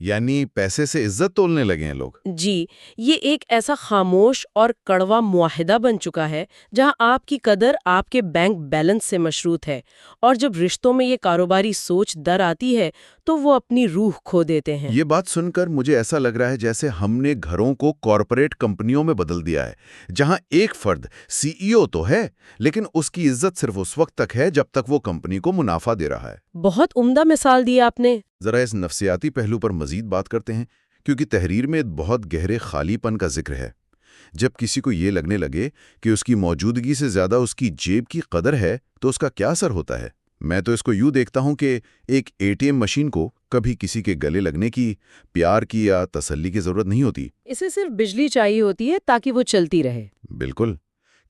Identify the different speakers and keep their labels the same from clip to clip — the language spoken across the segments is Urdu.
Speaker 1: یعنی پیسے سے عزت تولنے لگے ہیں لوگ۔
Speaker 2: جی، یہ ایک ایسا خاموش اور کڑوا معاہدہ بن چکا ہے جہاں آپ کی قدر آپ کے بینک بیلنس سے مشروط ہے، اور جب رشتوں میں یہ کاروباری سوچ در آتی ہے تو وہ اپنی روح کھو دیتے ہیں۔
Speaker 1: یہ بات سن کر مجھے ایسا لگ رہا ہے جیسے ہم نے گھروں کو کارپوریٹ کمپنیوں میں بدل دیا ہے، جہاں ایک فرد سی ای او تو ہے لیکن اس کی عزت صرف اس وقت تک ہے جب تک وہ کمپنی کو منافع دے رہا ہے۔
Speaker 2: بہت عمدہ مثال دی آپ نے۔
Speaker 1: ذرا اس نفسیاتی پہلو پر مزید بات کرتے ہیں، کیونکہ تحریر میں بہت گہرے خالی پن کا ذکر ہے۔ جب کسی کو یہ لگنے لگے کہ اس کی موجودگی سے زیادہ اس کی جیب کی قدر ہے تو اس کا کیا اثر ہوتا ہے؟ میں تو اس کو یوں دیکھتا ہوں کہ ایک اے ٹی ایم مشین کو کبھی کسی کے گلے لگنے کی، پیار کی یا تسلی کی ضرورت نہیں ہوتی۔
Speaker 2: اسے صرف بجلی چاہیے ہوتی ہے تاکہ وہ چلتی رہے۔
Speaker 1: بالکل۔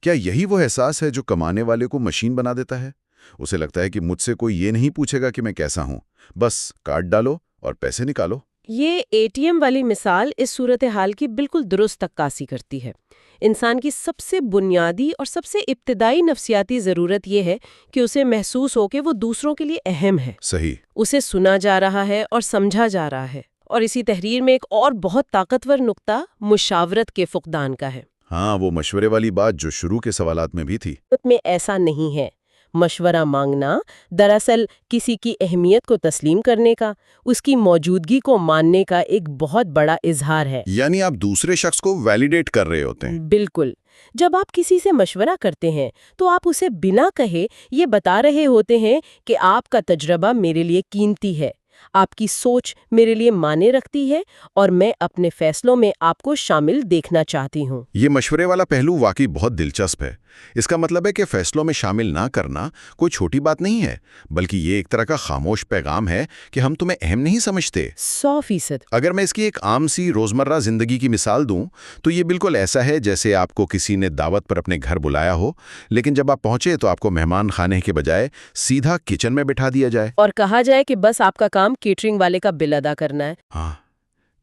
Speaker 1: کیا یہی وہ احساس ہے جو کمانے والے کو مشین بنا دیتا ہے؟ اسے لگتا ہے کہ مجھ سے کوئی یہ نہیں پوچھے گا کہ میں کیسا ہوں، بس کارڈ ڈالو اور پیسے نکالو۔
Speaker 2: یہ اے ٹی ایم والی مثال اس صورتحال کی بالکل درست عکاسی کرتی ہے۔ انسان کی سب سے بنیادی اور سب سے ابتدائی نفسیاتی ضرورت یہ ہے کہ اسے محسوس ہو کہ وہ دوسروں کے لیے اہم ہے،
Speaker 1: صحیح۔
Speaker 2: اسے سنا جا رہا ہے اور سمجھا جا رہا ہے۔ اور اسی تحریر میں ایک اور بہت طاقتور نقطہ مشاورت کے فقدان کا ہے۔
Speaker 1: ہاں، وہ مشورے والی بات جو شروع کے سوالات میں بھی تھی۔
Speaker 2: میں ایسا نہیں ہے۔ مشورہ مانگنا دراصل کسی کی اہمیت کو تسلیم کرنے کا، اس کی موجودگی کو ماننے کا ایک بہت بڑا اظہار ہے۔
Speaker 1: یعنی آپ دوسرے شخص کو ویلیڈیٹ کر رہے ہوتے ہیں۔
Speaker 2: بالکل۔ جب آپ کسی سے مشورہ کرتے ہیں تو آپ اسے بنا کہے یہ بتا رہے ہوتے ہیں کہ آپ کا تجربہ میرے لیے قیمتی ہے، آپ کی سوچ میرے لیے معنی رکھتی ہے، اور میں اپنے فیصلوں میں آپ کو شامل دیکھنا چاہتی ہوں۔
Speaker 1: یہ مشورے والا پہلو واقعی بہت دلچسپ ہے۔ اس کا مطلب ہے کہ فیصلوں میں شامل نہ کرنا کوئی چھوٹی بات نہیں ہے، بلکہ یہ ایک طرح کا خاموش پیغام ہے کہ ہم تمہیں اہم نہیں سمجھتے۔
Speaker 2: 100%۔
Speaker 1: اگر میں اس کی ایک عام سی روزمرہ زندگی کی مثال دوں تو یہ بالکل ایسا ہے جیسے آپ کو کسی نے دعوت پر اپنے گھر بلایا ہو، لیکن جب آپ پہنچے تو آپ کو مہمان خانے کے بجائے سیدھا کچن میں بٹھا دیا جائے
Speaker 2: اور کہا جائے کہ بس آپ کا کام کیٹرنگ والے کا بل ادا کرنا ہے۔
Speaker 1: ہاں،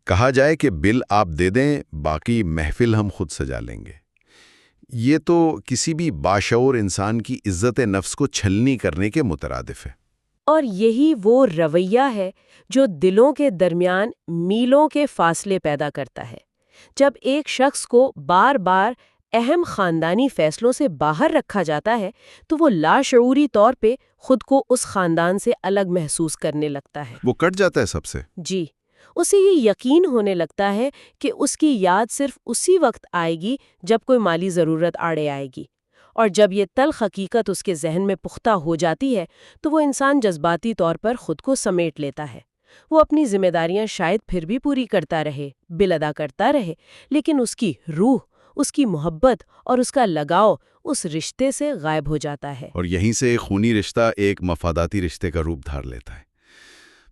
Speaker 1: کہا جائے کہ بل آپ دے دیں، باقی محفل ہم خود سجا لیں گے۔ یہ تو کسی بھی باشعور انسان کی عزت نفس کو چھلنی کرنے کے مترادف ہے۔
Speaker 2: اور یہی وہ رویہ ہے جو دلوں کے درمیان میلوں کے فاصلے پیدا کرتا ہے۔ جب ایک شخص کو بار بار اہم خاندانی فیصلوں سے باہر رکھا جاتا ہے تو وہ لاشعوری طور پہ خود کو اس خاندان سے الگ محسوس کرنے لگتا ہے۔
Speaker 1: وہ کٹ جاتا ہے سب سے۔
Speaker 2: جی، اسے یہ یقین ہونے لگتا ہے کہ اس کی یاد صرف اسی وقت آئے گی جب کوئی مالی ضرورت آڑے آئے گی، اور جب یہ تلخ حقیقت اس کے ذہن میں پختہ ہو جاتی ہے تو وہ انسان جذباتی طور پر خود کو سمیٹ لیتا ہے۔ وہ اپنی ذمہ داریاں شاید پھر بھی پوری کرتا رہے، بل ادا کرتا رہے، لیکن اس کی روح، اس کی محبت اور اس کا لگاؤ اس رشتے سے غائب ہو جاتا ہے۔
Speaker 1: اور یہیں سے خونی رشتہ ایک مفاداتی رشتے کا روپ دھار لیتا ہے۔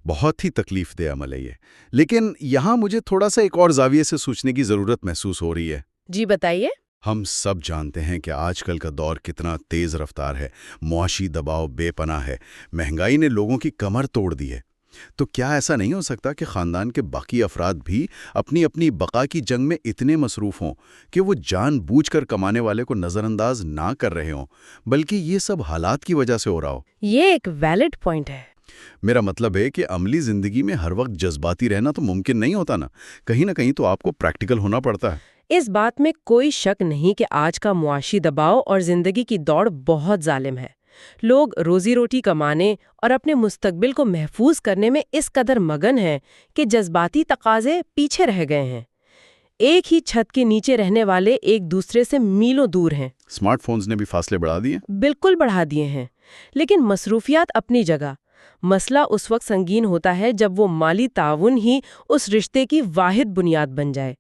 Speaker 1: بہت ہی تکلیف دہ عمل ہے یہ، لیکن یہاں مجھے تھوڑا سا ایک اور زاویے سے سوچنے کی ضرورت محسوس ہو رہی ہے۔
Speaker 2: جی بتائیے۔
Speaker 1: ہم سب جانتے ہیں کہ آج کل کا دور کتنا تیز رفتار ہے، معاشی دباؤ بے پناہ ہے، مہنگائی نے لوگوں کی کمر توڑ دی ہے۔ تو کیا ایسا نہیں ہو سکتا کہ خاندان کے باقی افراد بھی اپنی اپنی بقا کی جنگ میں اتنے مصروف ہوں کہ وہ جان بوجھ کر کمانے والے کو نظر انداز نہ کر رہے ہوں، بلکہ یہ سب حالات کی وجہ سے ہو رہا ہو؟
Speaker 2: یہ ایک ویلڈ پوائنٹ ہے۔
Speaker 1: میرا مطلب ہے کہ عملی زندگی میں ہر وقت جذباتی رہنا تو ممکن نہیں ہوتا نا، کہیں نہ کہیں تو آپ کو پریکٹیکل ہونا پڑتا ہے۔
Speaker 2: اس بات میں کوئی شک نہیں کہ آج کا معاشی دباؤ اور زندگی کی دوڑ بہت ظالم ہے۔ لوگ روزی روٹی کمانے اور اپنے مستقبل کو محفوظ کرنے میں اس قدر مگن ہیں کہ جذباتی تقاضے پیچھے رہ گئے ہیں۔ ایک ہی چھت کے نیچے رہنے والے ایک دوسرے سے میلوں دور ہیں۔
Speaker 1: اسمارٹ فونز نے بھی فاصلے بڑھا دیے۔
Speaker 2: بالکل بڑھا دیے ہیں، لیکن مصروفیات اپنی جگہ۔ مسئلہ اس وقت سنگین ہوتا ہے جب وہ مالی تعاون ہی اس رشتے کی واحد بنیاد بن جائے۔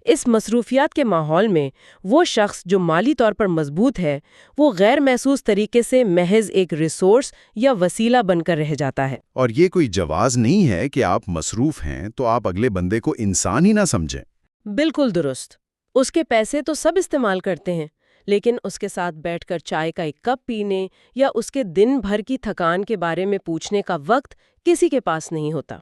Speaker 2: اس مصروفیات کے ماحول میں وہ شخص جو مالی طور پر مضبوط ہے، وہ غیر محسوس طریقے سے محض ایک ریسورس یا وسیلہ بن کر رہ جاتا ہے۔
Speaker 1: اور یہ کوئی جواز نہیں ہے کہ آپ مصروف ہیں تو آپ اگلے بندے کو انسان ہی نہ سمجھیں۔
Speaker 2: بالکل درست۔ اس کے پیسے تو سب استعمال کرتے ہیں، لیکن اس کے ساتھ بیٹھ کر چائے کا ایک کپ پینے یا اس کے دن بھر کی تھکان کے بارے میں پوچھنے کا وقت کسی کے پاس نہیں ہوتا۔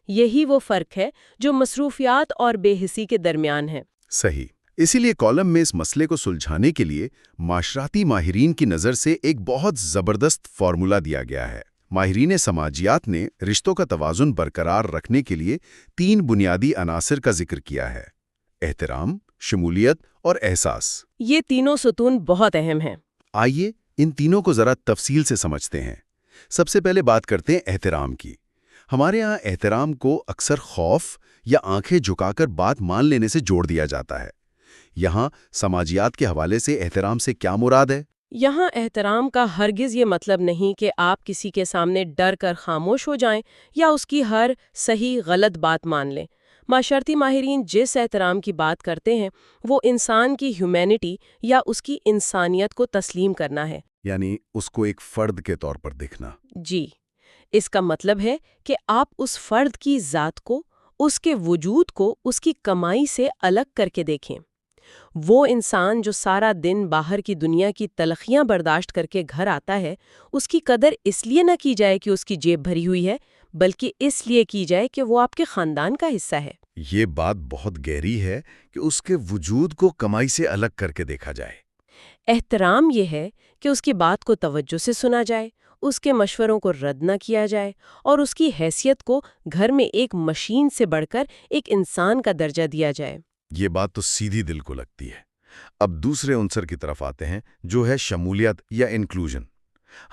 Speaker 2: یہی وہ فرق ہے جو مصروفیات اور بے حسی کے درمیان ہے۔
Speaker 1: صحیح۔ اسی لیے کالم میں اس مسئلے کو سلجھانے کے لیے معاشرتی ماہرین کی نظر سے ایک بہت زبردست فارمولا دیا گیا ہے۔ ماہرین سماجیات نے رشتوں کا توازن برقرار رکھنے کے لیے 3 بنیادی عناصر کا ذکر کیا ہے: احترام، شمولیت اور احساس۔
Speaker 2: یہ تینوں ستون بہت اہم ہیں۔
Speaker 1: آئیے ان تینوں کو ذرا تفصیل سے سمجھتے ہیں۔ سب سے پہلے بات کرتے ہیں احترام کی۔ ہمارے ہاں احترام کو اکثر خوف یا آنکھیں جھکا کر بات مان لینے سے جوڑ دیا جاتا ہے۔ یہاں سماجیات کے حوالے سے احترام سے کیا مراد ہے؟
Speaker 2: یہاں احترام کا ہرگز یہ مطلب نہیں کہ آپ کسی کے سامنے ڈر کر خاموش ہو جائیں یا اس کی ہر صحیح غلط بات مان لیں۔ معاشرتی ماہرین جس احترام کی بات کرتے ہیں وہ انسان کی ہیومینٹی یا اس کی انسانیت کو تسلیم کرنا ہے۔
Speaker 1: یعنی اس کو ایک فرد کے طور پر دیکھنا۔
Speaker 2: جی، اس کا مطلب ہے کہ آپ اس فرد کی ذات کو، اس کے وجود کو اس کی کمائی سے الگ کر کے دیکھیں۔ وہ انسان جو سارا دن باہر کی دنیا کی تلخیاں برداشت کر کے گھر آتا ہے، اس کی قدر اس لیے نہ کی جائے کہ اس کی جیب بھری ہوئی ہے، بلکہ اس لیے کی جائے کہ وہ آپ کے خاندان کا حصہ ہے۔
Speaker 1: یہ بات بہت گہری ہے کہ اس کے وجود کو کمائی سے الگ کر کے دیکھا جائے۔
Speaker 2: احترام یہ ہے کہ اس کی بات کو توجہ سے سنا جائے، اس کے مشوروں کو رد نہ کیا جائے اور اس کی حیثیت کو گھر میں ایک مشین سے بڑھ کر ایک انسان کا درجہ دیا جائے۔
Speaker 1: یہ بات تو سیدھی دل کو لگتی ہے۔ اب دوسرے عنصر کی طرف آتے ہیں، جو ہے شمولیت یا انکلوژن۔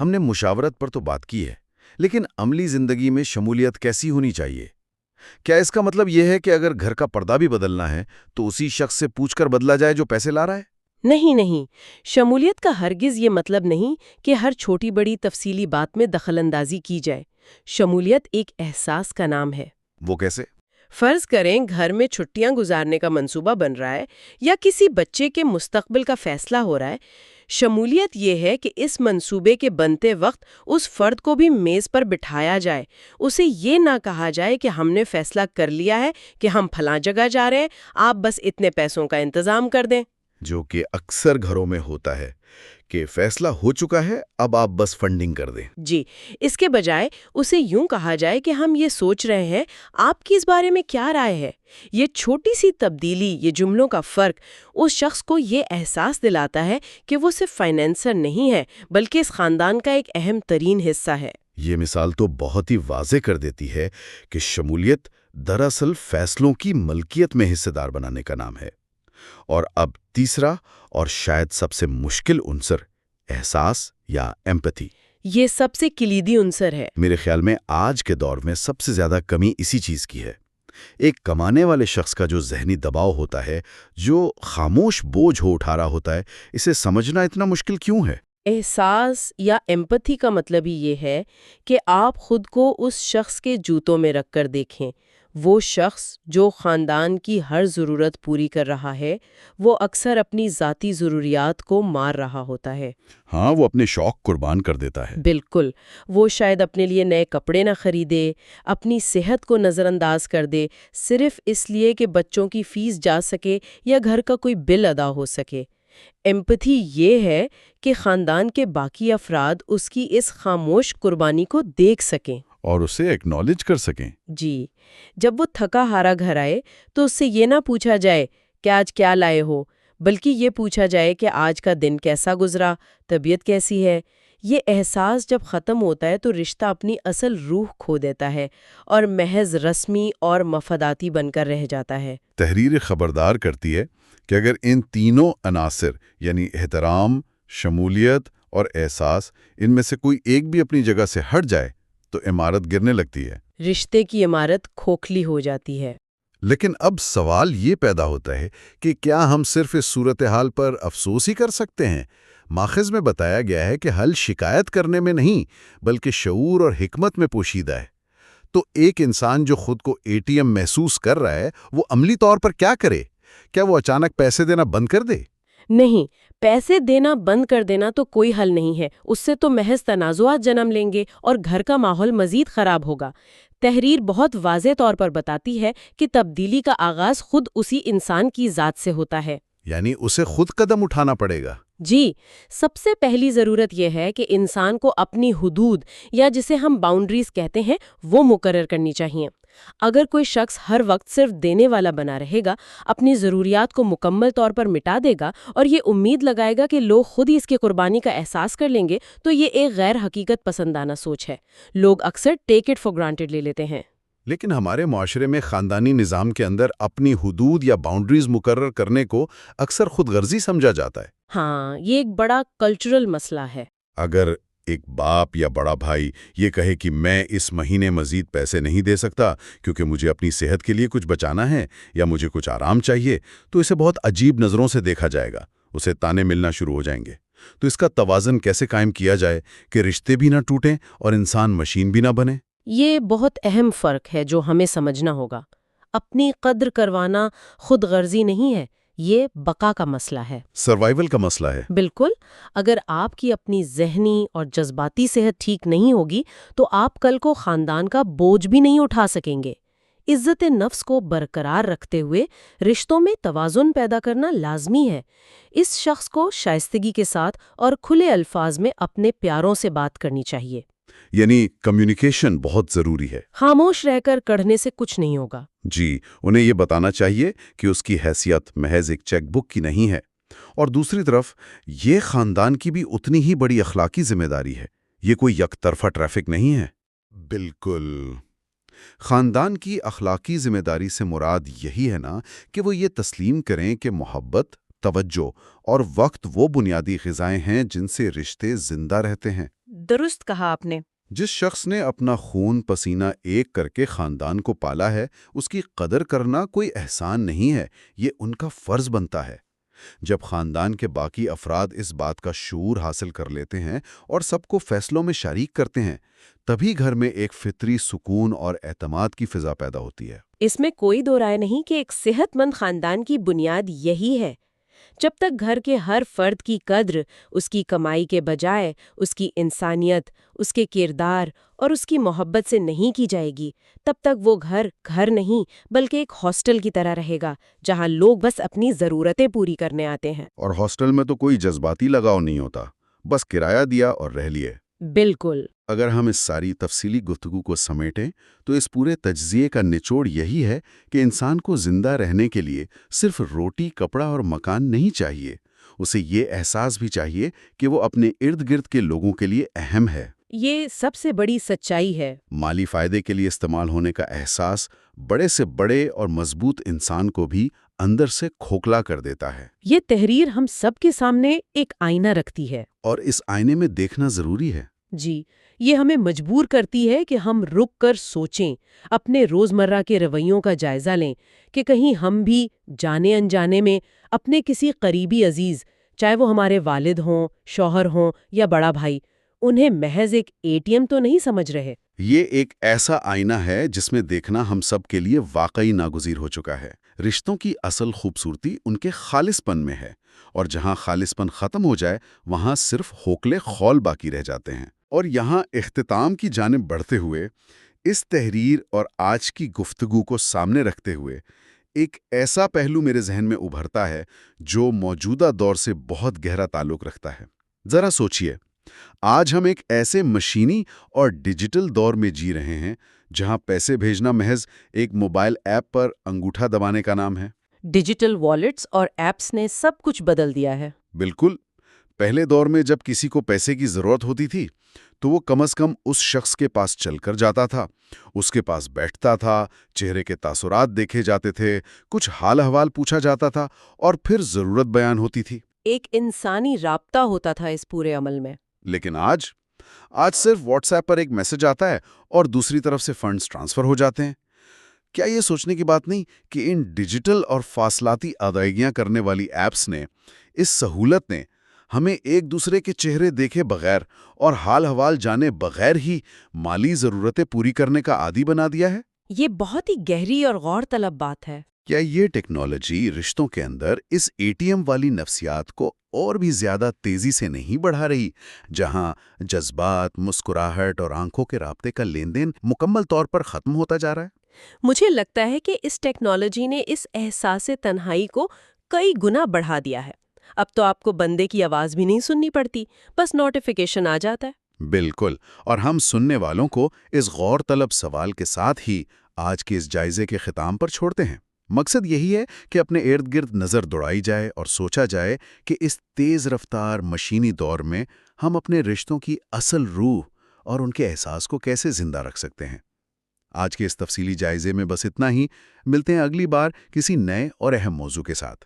Speaker 1: ہم نے مشاورت پر تو بات کی ہے، لیکن عملی زندگی میں شمولیت کیسی ہونی چاہیے؟ کیا اس کا مطلب یہ ہے کہ اگر گھر کا پردہ بھی بدلنا ہے تو اسی شخص سے پوچھ کر بدلا جائے جو پیسے لا رہا ہے؟
Speaker 2: نہیں، شمولیت کا ہرگز یہ مطلب نہیں کہ ہر چھوٹی بڑی تفصیلی بات میں دخل اندازی کی جائے۔ شمولیت ایک احساس کا نام ہے۔
Speaker 1: وہ کیسے؟
Speaker 2: فرض کریں گھر میں چھٹیاں گزارنے کا منصوبہ بن رہا ہے یا کسی بچے کے مستقبل کا فیصلہ ہو رہا ہے۔ شمولیت یہ ہے کہ اس منصوبے کے بنتے وقت اس فرد کو بھی میز پر بٹھایا جائے، اسے یہ نہ کہا جائے کہ ہم نے فیصلہ کر لیا ہے کہ ہم فلاں جگہ جا رہے ہیں، آپ بس اتنے پیسوں کا انتظام کر دیں۔
Speaker 1: جو کہ اکثر گھروں میں ہوتا ہے کہ فیصلہ ہو چکا ہے، اب آپ بس فنڈنگ کر دیں۔
Speaker 2: جی، اس کے بجائے اسے یوں کہا جائے کہ ہم یہ سوچ رہے ہیں، آپ کی اس بارے میں کیا رائے ہے؟ یہ چھوٹی سی تبدیلی، یہ جملوں کا فرق اس شخص کو یہ احساس دلاتا ہے کہ وہ صرف فائنینسر نہیں ہے بلکہ اس خاندان کا ایک اہم ترین حصہ ہے۔
Speaker 1: یہ مثال تو بہت ہی واضح کر دیتی ہے کہ شمولیت دراصل فیصلوں کی ملکیت میں حصہ دار بنانے کا نام ہے۔ اور اب تیسرا اور شاید سب سے مشکل عنصر، احساس یا ایمپتھی۔
Speaker 2: یہ سب سے کلیدی عنصر ہے۔
Speaker 1: میرے خیال میں آج کے دور میں سب سے زیادہ کمی اسی چیز کی ہے۔ ایک کمانے والے شخص کا جو ذہنی دباؤ ہوتا ہے، جو خاموش بوجھ ہو اٹھا رہا ہوتا ہے، اسے سمجھنا اتنا مشکل کیوں ہے؟
Speaker 2: احساس یا ایمپتھی کا مطلب ہی یہ ہے کہ آپ خود کو اس شخص کے جوتوں میں رکھ کر دیکھیں۔ وہ شخص جو خاندان کی ہر ضرورت پوری کر رہا ہے، وہ اکثر اپنی ذاتی ضروریات کو مار رہا ہوتا ہے۔
Speaker 1: ہاں، وہ اپنے شوق قربان کر دیتا ہے۔
Speaker 2: بالکل، وہ شاید اپنے لیے نئے کپڑے نہ خریدے، اپنی صحت کو نظر انداز کر دے، صرف اس لیے کہ بچوں کی فیس جا سکے یا گھر کا کوئی بل ادا ہو سکے۔ ایمپتھی یہ ہے کہ خاندان کے باقی افراد اس کی اس خاموش قربانی کو دیکھ سکیں
Speaker 1: اور اسے ایکنالج کر سکیں۔
Speaker 2: جی، جب وہ تھکا ہارا گھر آئے تو اس سے یہ نہ پوچھا جائے کہ آج کیا لائے ہو، بلکہ یہ پوچھا جائے کہ آج کا دن کیسا گزرا، طبیعت کیسی ہے۔ یہ احساس جب ختم ہوتا ہے تو رشتہ اپنی اصل روح کھو دیتا ہے اور محض رسمی اور مفاداتی بن کر رہ جاتا ہے۔
Speaker 1: تحریر خبردار کرتی ہے کہ اگر ان تینوں عناصر یعنی احترام، شمولیت اور احساس، ان میں سے کوئی ایک بھی اپنی جگہ سے ہٹ جائے تو عمارت گرنے لگتی ہے،
Speaker 2: رشتے کی عمارت کھوکھلی ہو جاتی ہے۔
Speaker 1: لیکن اب سوال یہ پیدا ہوتا ہے کہ کیا ہم صرف اس صورتحال پر افسوس ہی کر سکتے ہیں؟ ماخذ میں بتایا گیا ہے کہ حل شکایت کرنے میں نہیں بلکہ شعور اور حکمت میں پوشیدہ ہے۔ تو ایک انسان جو خود کو ATM محسوس کر رہا ہے، وہ عملی طور پر کیا کرے؟ کیا وہ اچانک پیسے دینا بند کر دے؟
Speaker 2: نہیں، پیسے دینا بند کر دینا تو کوئی حل نہیں ہے، اس سے تو محض تنازعات جنم لیں گے اور گھر کا ماحول مزید خراب ہوگا۔ تحریر بہت واضح طور پر بتاتی ہے کہ تبدیلی کا آغاز خود اسی انسان کی ذات سے ہوتا ہے۔
Speaker 1: یعنی اسے خود قدم اٹھانا پڑے گا۔
Speaker 2: جی، سب سے پہلی ضرورت یہ ہے کہ انسان کو اپنی حدود یا جسے ہم باؤنڈریز کہتے ہیں وہ مقرر کرنی چاہیے۔ اگر کوئی شخص ہر وقت صرف دینے والا بنا رہے گا، اپنی ضروریات کو مکمل طور پر مٹا دے گا اور یہ امید لگائے گا کہ لوگ خود ہی اس کی قربانی کا احساس کر لیں گے، تو یہ ایک غیر حقیقت پسندانہ سوچ ہے۔ لوگ اکثر ٹیک اٹ فار گرانٹیڈ لے لیتے ہیں۔
Speaker 1: لیکن ہمارے معاشرے میں خاندانی نظام کے اندر اپنی حدود یا باؤنڈریز مقرر کرنے کو اکثر خود غرضی سمجھا جاتا ہے۔
Speaker 2: ہاں، یہ ایک بڑا کلچرل مسئلہ ہے۔
Speaker 1: اگر ایک باپ یا بڑا بھائی یہ کہے کہ میں اس مہینے مزید پیسے نہیں دے سکتا کیونکہ مجھے اپنی صحت کے لیے کچھ بچانا ہے یا مجھے کچھ آرام چاہیے، تو اسے بہت عجیب نظروں سے دیکھا جائے گا، اسے تانے ملنا شروع ہو جائیں گے۔ تو اس کا توازن کیسے قائم کیا جائے کہ رشتے بھی نہ ٹوٹیں اور انسان مشین بھی نہ بنے؟
Speaker 2: یہ بہت اہم فرق ہے جو ہمیں سمجھنا ہوگا۔ اپنی قدر کروانا خود غرضی نہیں ہے، یہ بقا کا مسئلہ ہے،
Speaker 1: سروائیول کا مسئلہ ہے۔
Speaker 2: بالکل۔ اگر آپ کی اپنی ذہنی اور جذباتی صحت ٹھیک نہیں ہوگی تو آپ کل کو خاندان کا بوجھ بھی نہیں اٹھا سکیں گے۔ عزت نفس کو برقرار رکھتے ہوئے رشتوں میں توازن پیدا کرنا لازمی ہے۔ اس شخص کو شائستگی کے ساتھ اور کھلے الفاظ میں اپنے پیاروں سے بات کرنی چاہیے۔
Speaker 1: یعنی کمیونیکیشن بہت ضروری ہے۔
Speaker 2: خاموش رہ کر کڑھنے سے کچھ نہیں ہوگا۔
Speaker 1: جی، انہیں یہ بتانا چاہیے کہ اس کی حیثیت محض ایک چیک بک کی نہیں ہے، اور دوسری طرف یہ خاندان کی بھی اتنی ہی بڑی اخلاقی ذمہ داری ہے، یہ کوئی یک طرفہ ٹریفک نہیں ہے۔ بالکل، خاندان کی اخلاقی ذمہ داری سے مراد یہی ہے نا کہ وہ یہ تسلیم کریں کہ محبت، توجہ اور وقت وہ بنیادی غذائیں ہیں جن سے رشتے زندہ رہتے ہیں۔
Speaker 2: درست کہا آپ نے۔
Speaker 1: جس شخص نے اپنا خون پسینہ ایک کر کے خاندان کو پالا ہے، اس کی قدر کرنا کوئی احسان نہیں ہے، یہ ان کا فرض بنتا ہے۔ جب خاندان کے باقی افراد اس بات کا شعور حاصل کر لیتے ہیں اور سب کو فیصلوں میں شریک کرتے ہیں، تبھی گھر میں ایک فطری سکون اور اعتماد کی فضا پیدا ہوتی ہے۔
Speaker 2: اس میں کوئی دو رائے نہیں کہ ایک صحت مند خاندان کی بنیاد یہی ہے۔ جب تک گھر کے ہر فرد کی قدر اس کی کمائی کے بجائے اس کی انسانیت، اس کے کردار اور اس کی محبت سے نہیں کی جائے گی، تب تک وہ گھر گھر نہیں بلکہ ایک ہاسٹل کی طرح رہے گا جہاں لوگ بس اپنی ضرورتیں پوری کرنے آتے ہیں۔
Speaker 1: اور ہاسٹل میں تو کوئی جذباتی لگاؤ نہیں ہوتا، بس کرایہ دیا اور رہ لیے۔
Speaker 2: بالکل۔
Speaker 1: اگر ہم اس ساری تفصیلی گفتگو کو سمیٹیں تو اس پورے تجزیے کا نچوڑ یہی ہے کہ انسان کو زندہ رہنے کے لیے صرف روٹی، کپڑا اور مکان نہیں چاہیے، اسے یہ احساس بھی چاہیے کہ وہ اپنے ارد گرد کے لوگوں کے لیے اہم ہے۔
Speaker 2: یہ سب سے بڑی سچائی ہے۔
Speaker 1: مالی فائدے کے لیے استعمال ہونے کا احساس بڑے سے بڑے اور مضبوط انسان کو بھی اندر سے کھوکھلا کر دیتا ہے۔
Speaker 2: یہ تحریر ہم سب کے سامنے ایک آئینہ رکھتی ہے،
Speaker 1: اور اس آئینے میں دیکھنا ضروری ہے۔
Speaker 2: جی، یہ ہمیں مجبور کرتی ہے کہ ہم رک کر سوچیں، اپنے روزمرہ کے رویوں کا جائزہ لیں کہ کہیں ہم بھی جانے انجانے میں اپنے کسی قریبی عزیز، چاہے وہ ہمارے والد ہوں، شوہر ہوں یا بڑا بھائی، انہیں محض ایک ATM تو نہیں سمجھ رہے۔
Speaker 1: یہ ایک ایسا آئینہ ہے جس میں دیکھنا ہم سب کے لیے واقعی ناگزیر ہو چکا ہے۔ رشتوں کی اصل خوبصورتی ان کے خالص پن میں ہے، اور جہاں خالص پن ختم ہو جائے وہاں صرف کھوکھلے خول باقی رہ جاتے ہیں۔ اور یہاں اختتام کی جانب بڑھتے ہوئے اس تحریر اور آج کی گفتگو کو سامنے رکھتے ہوئے ایک ایسا پہلو میرے ذہن میں ابھرتا ہے جو موجودہ دور سے بہت گہرا تعلق رکھتا ہے۔ ذرا سوچئے، آج ہم ایک ایسے مشینی اور ڈیجیٹل دور میں جی رہے ہیں جہاں پیسے بھیجنا محض ایک موبائل ایپ پر انگوٹھا دبانے کا نام ہے۔
Speaker 2: ڈیجیٹل والیٹس اور ایپس نے سب کچھ بدل دیا ہے۔
Speaker 1: بالکل۔ پہلے دور میں جب کسی کو پیسے کی ضرورت ہوتی تھی تو وہ کم از کم اس شخص کے پاس چل کر جاتا تھا، اس کے پاس بیٹھتا تھا، چہرے کے تاثرات دیکھے جاتے تھے، کچھ حال احوال پوچھا جاتا تھا اور پھر ضرورت بیان ہوتی تھی۔
Speaker 2: ایک انسانی رابطہ ہوتا تھا اس پورے عمل میں۔
Speaker 1: لیکن آج صرف واٹس ایپ پر ایک میسج آتا ہے اور دوسری طرف سے فنڈز ٹرانسفر ہو جاتے ہیں۔ کیا یہ سوچنے کی بات نہیں کہ ان ڈیجیٹل اور فاصلاتی ادائیگیاں کرنے والی ایپس نے، اس سہولت نے ہمیں ایک دوسرے کے چہرے دیکھے بغیر اور حال حوال جانے بغیر ہی مالی ضرورتیں پوری کرنے کا عادی بنا دیا ہے؟
Speaker 2: یہ بہت ہی گہری اور غور طلب بات ہے۔
Speaker 1: کیا یہ ٹیکنالوجی رشتوں کے اندر اس ATM والی نفسیات کو اور بھی زیادہ تیزی سے نہیں بڑھا رہی، جہاں جذبات، مسکراہٹ اور آنکھوں کے رابطے کا لین دین مکمل طور پر ختم ہوتا جا رہا ہے؟
Speaker 2: مجھے لگتا ہے کہ اس ٹیکنالوجی نے اس احساس تنہائی کو کئی گنا بڑھا دیا ہے۔ اب تو آپ کو بندے کی آواز بھی نہیں سننی پڑتی، بس نوٹیفیکیشن آ جاتا ہے۔
Speaker 1: بالکل، اور ہم سننے والوں کو اس غور طلب سوال کے ساتھ ہی آج کے اس جائزے کے ختام پر چھوڑتے ہیں۔ مقصد یہی ہے کہ اپنے ارد گرد نظر دوڑائی جائے اور سوچا جائے کہ اس تیز رفتار مشینی دور میں ہم اپنے رشتوں کی اصل روح اور ان کے احساس کو کیسے زندہ رکھ سکتے ہیں۔ آج کے اس تفصیلی جائزے میں بس اتنا ہی۔ ملتے ہیں اگلی بار کسی نئے اور اہم موضوع کے ساتھ۔